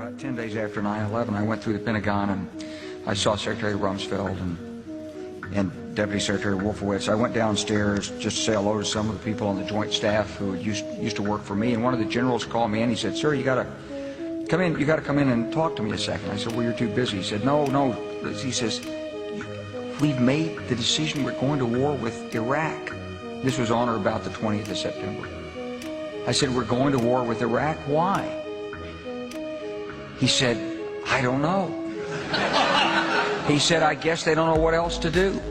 About 10 days after 9/11, I went through the Pentagon and I saw Secretary Rumsfeld and Deputy Secretary Wolfowitz. I went downstairs just to say hello to some of the people on the Joint Staff who used to work for me, and one of the generals called me and he said, "Sir, you got to come in. You got to come in and talk to me a second." I said, "Well, you're too busy." He said, "No." He says, "We've made the decision. We're going to war with Iraq." This was on or about the 20th of September. I said, "We're going to war with Iraq. Why?" He said, "I don't know." He said, "I guess they don't know what else to do."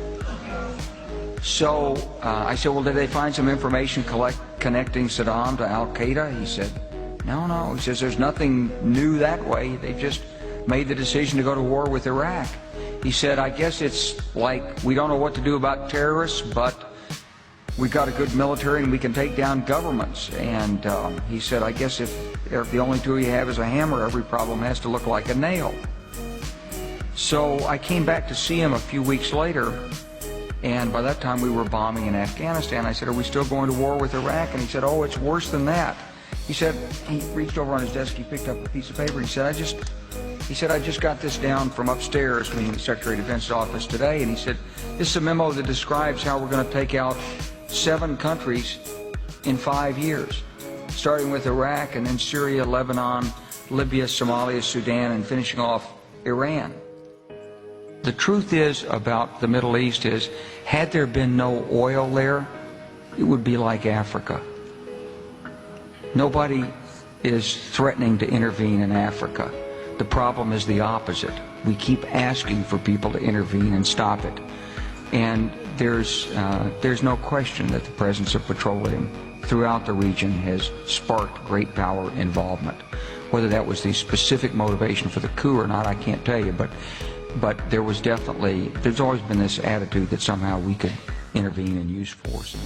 So I said, "Well, did they find some information connecting Saddam to Al-Qaeda?" He said, No. He says, "There's nothing new that way. They just made the decision to go to war with Iraq." He said, "I guess it's like we don't know what to do about terrorists, but we've got a good military and we can take down governments." And he said, "I guess if the only tool you have is a hammer, every problem has to look like a nail." So I came back to see him a few weeks later, and by that time we were bombing in Afghanistan. I said, "Are we still going to war with Iraq?" And he said, "Oh, it's worse than that." He said, he reached over on his desk, he picked up a piece of paper, he said, I just got this down from upstairs, meaning the Secretary of Defense's office today, and he said, "This is a memo that describes how we're going to take out 7 countries in 5 years, starting with Iraq and then Syria, Lebanon, Libya, Somalia, Sudan, and finishing off Iran." The truth is about the Middle East is, had there been no oil there, it would be like Africa. Nobody is threatening to intervene in Africa. The problem is the opposite. We keep asking for people to intervene and stop it. And there's no question that the presence of petroleum throughout the region has sparked great power involvement. Whether that was the specific motivation for the coup or not, I can't tell you, but there's always been this attitude that somehow we could intervene and use force.